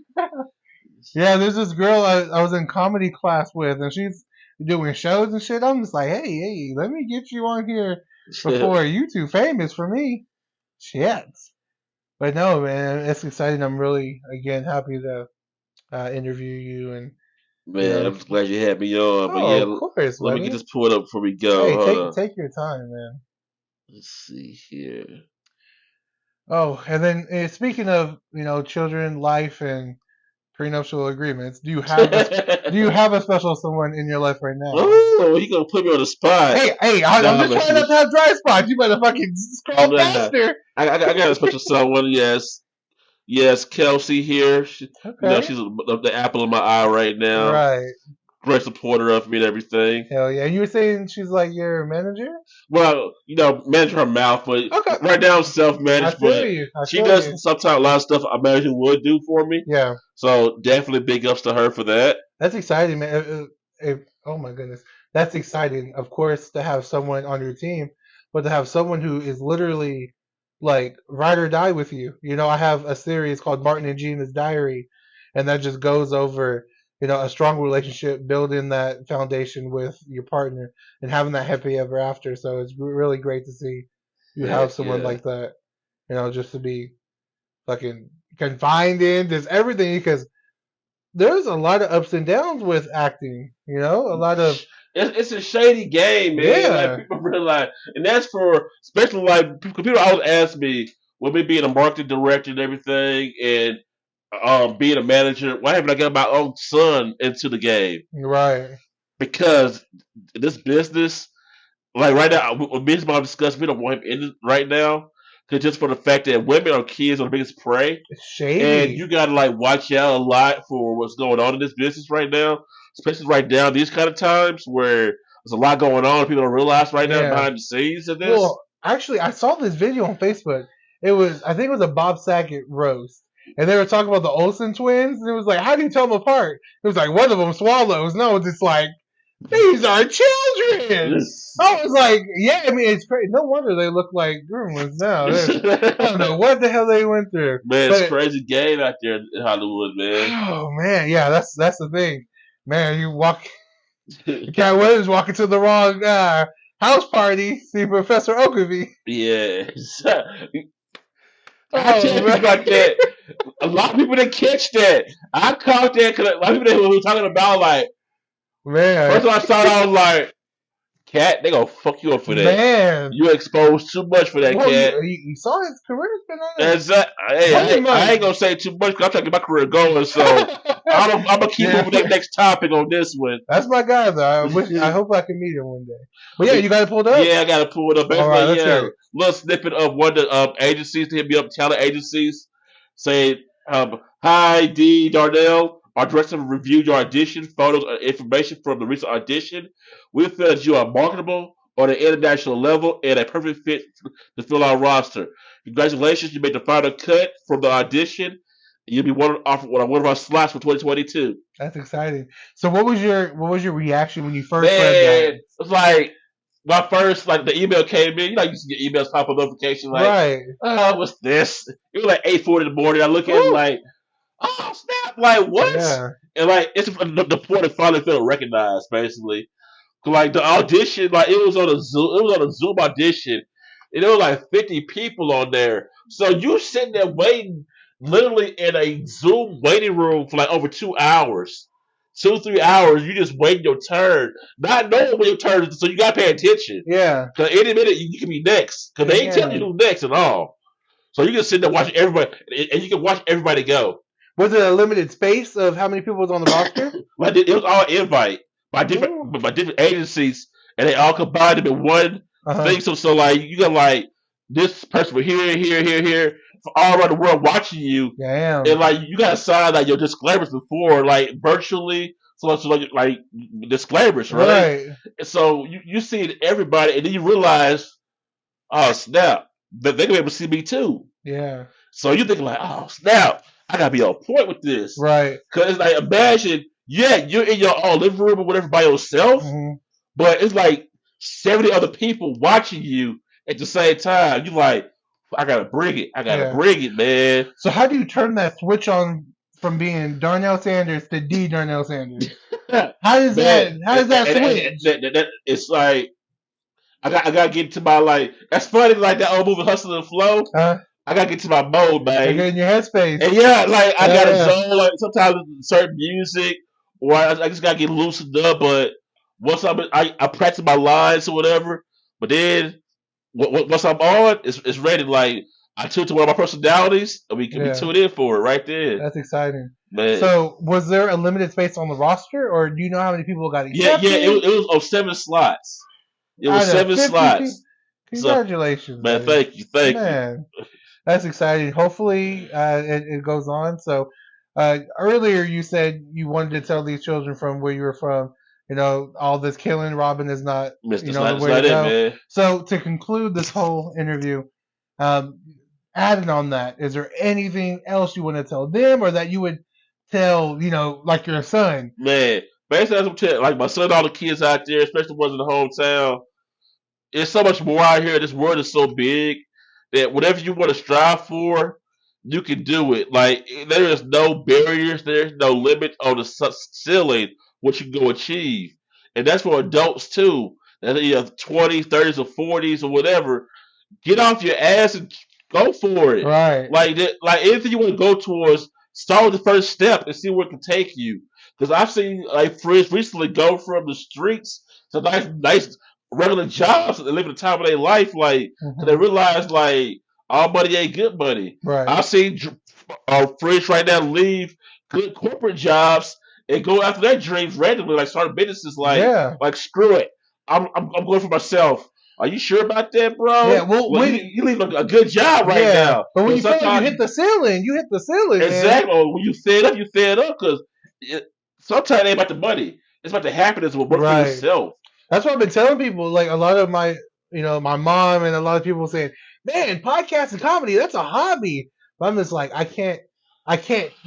Yeah, there's this girl I was in comedy class with, and she's doing shows and shit. I'm just like, hey, let me get you on here before you too famous for me. Shit. But no, man, it's exciting. I'm really, again, happy to interview you and, you man, know, I'm just glad you had me on. But oh, yeah, of course, let me get buddy. this pulled up before we go. Hey, Hold take on. take your time, man. Let's see here. Oh, and then speaking of, children, life, and prenuptial agreements, do you have a special someone in your life right now? Oh, he gonna put me on the spot. Hey, No, I'm I'm just trying messing not with to have dry spots. You better fucking you. scroll Nah, faster. I got a special someone. Yes, yes, Kelsey here. Okay. She's the apple of my eye right now. Right. Great supporter of me and everything. Hell yeah. You were saying she's like your manager? Well, manage her mouth, but Okay. right now I'm I self-managed. feel But you. I she feel does you. sometimes a lot of stuff I imagine would do for me. Yeah. So definitely big ups to her for that. That's exciting, man. Oh my goodness. That's exciting, of course, to have someone on your team, but to have someone who is literally like ride or die with you. I have a series called Martin and Gina's Diary, and that just goes over, a strong relationship, building that foundation with your partner and having that happy ever after. So it's really great to see you have Heck someone yeah, like that, just to be fucking confined in just everything because there's a lot of ups and downs with acting. A lot of it's a shady game, man. Like yeah, people realize, and that's for especially like people always ask me, with me being a marketing director and everything, and being a manager, why haven't I got my own son into the game? right. because this business, like right now, when me and mom discussed, we don't want him in it right now, cause just for the fact that women or kids are the biggest prey, It's and shady. you gotta like watch out a lot for what's going on in this business right now, especially right now these kind of times where there's a lot going on. People don't realize right now Yeah. behind the scenes of this. Well, actually, I saw this video on Facebook. It was, I think it was a Bob Saget roast. And they were talking about the Olsen twins. And it was like, how do you tell them apart? It was like, one of them swallows. No, it's just like, these are children. I was like, yeah, I mean, it's crazy. No wonder they look like gremlins now. I don't know what the hell they went through. Man, it's But, crazy game out there in Hollywood, man. oh, man, yeah, that's the thing. Man, Cat Williams walking to the wrong house party, see Professor Ogilvy. Yeah. I tell Oh, you about man. that. A lot of people didn't catch that. I caught that because a lot of people were talking about like Man. first time I saw it, I was like, "Cat, they gonna fuck you up for that. Man. You exposed too much for that, Well, cat." you saw his career's been on it. That's that. Hey, I ain't gonna say too much because I'm trying to get my career going. So I'm gonna keep moving to the next topic on this one. That's my guy, though. I hope I can meet him one day. But yeah, you got it pulled up? Yeah, I gotta pull it up. All right, let's hear Yeah, it. little snippet of one of the agencies to hit me up, talent agencies, saying, "Hi, D. Darnell. Our director reviewed your audition, photos, and information from the recent audition. We feel that you are marketable on an international level and a perfect fit to fill our roster. Congratulations, you made the final cut from the audition. You'll be offered one of our slots for 2022." That's exciting. So what was your reaction when you first read Man, that? it's like my first like the email came in. You know, you used to get emails pop up notification like, Right. "Oh, what's this?" It was like 8:40 in the morning. I look at it Woo! like, "Oh snap!" Like what? Yeah. And like it's the point of finally feeling recognized, basically. Like the audition, like it was on a Zoom. It was on a Zoom audition, and there was like 50 people on there. So you sitting there waiting, literally in a Zoom waiting room for like over 2 hours, 2 3 hours. You just waiting your turn, not knowing when your turn is. So you gotta pay attention. Yeah. Cause any minute you can be next. Cause they ain't telling you Man. who's next at all. So you can sit there watching everybody, and you can watch everybody go. Was it a limited space of how many people was on the roster? Like it was all invite Ooh. by different agencies, and they all combined them in one Uh-huh. thing. So like you got like this person from here, all around the world watching you, and Damn. like you got to sign like your disclaimers before, like virtually. So like disclaimers, right? Right. And so you see everybody, and then you realize, oh snap, that they can be able to see me too. Yeah. So you think like, oh snap, I gotta be on point with this. Right. Cause it's like imagine, yeah, you're in your own living room or whatever by yourself, Hmm. but it's like 70 other people watching you at the same time. You like, I gotta bring it. I gotta Yeah. bring it, man. So how do you turn that switch on from being Darnell Sanders to D Darnell Sanders? How does Man, that switch? it's like I gotta get to my like. That's funny, like that old movie Hustle and Flow. Huh? I gotta get to my mode, They man. get in your headspace. And yeah, like I got a Yeah. zone. Like sometimes it's certain music, or I just gotta get loosened up. But once I practice my lines or whatever. But then once I'm on, it's ready. Like I tune to one of my personalities, and we can be Yeah. tuned in for it right there, That's exciting. man. So was there a limited space on the roster, or do you know how many people got Yeah, accepted? it was on 7 slots. It was Out of 7 50 people? slots. So Congratulations, man, buddy. thank you. Man, that's exciting. Hopefully, it goes on. So, earlier you said you wanted to tell these children from where you were from, all this killing, robbing is not, Mister, the way to not it, go. man. So, to conclude this whole interview, um, adding on that, is there anything else you want to tell them, or that you would tell, like your son? Man, basically, that's what I'm telling. Like my son, all the kids out there, especially the ones in the hometown. There's so much more out here. This world is so big that whatever you want to strive for, you can do it. Like there is no barriers, there's no limit on the ceiling what you can go achieve, and that's for adults too. That you have 20s, 30s, or 40s or whatever. Get off your ass and go for it. Right. Like anything you want to go towards, start with the first step and see where it can take you. Because I've seen like friends recently go from the streets to nice regular jobs and living the time of their life, like because they Hmm. realize like all money ain't good money. Right. I've seen friends right now leave good corporate jobs and go after their dreams randomly, like start businesses, Yeah. like screw it, I'm going for myself. Are you sure about that, Yeah. bro? Well, Well, you leaving a good job right yeah, now. but when But you feel like you sometimes, hit the ceiling, you hit the ceiling, man. exactly, when you fed up, because sometimes it ain't about the money. It's about the happiness of work for Right. yourself. That's what I've been telling people. Like a lot of my, my mom and a lot of people saying, "Man, podcast and comedy, that's a hobby." But I'm just like, I can't be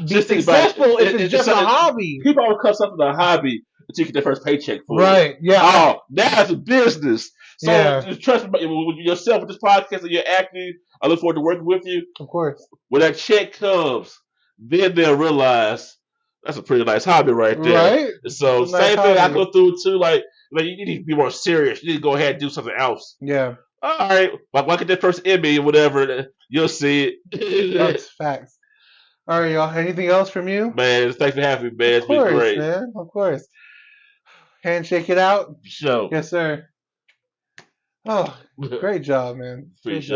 Just think about successful if it's just a it, hobby. people always cut something a hobby until you get their first paycheck for it. Right? Yeah. Oh, now it's a business. So Yeah. just trust me with yourself with this podcast and you're acting. I look forward to working with you. Of course. When that check comes, then they'll realize that's a pretty nice hobby right there. Right? So It's a nice same thing I hobby. go through too. Like you need to be more serious. You need to go ahead and do something else. Yeah. All right, like get that first Emmy or whatever. You'll see it. That's facts. All right, y'all. Anything else from you? Man, thanks for having me, man. Of It's been course, great. man. Of course. Handshake it out. Show. Yes, sir. Oh, great job, man. Great Appreciate job.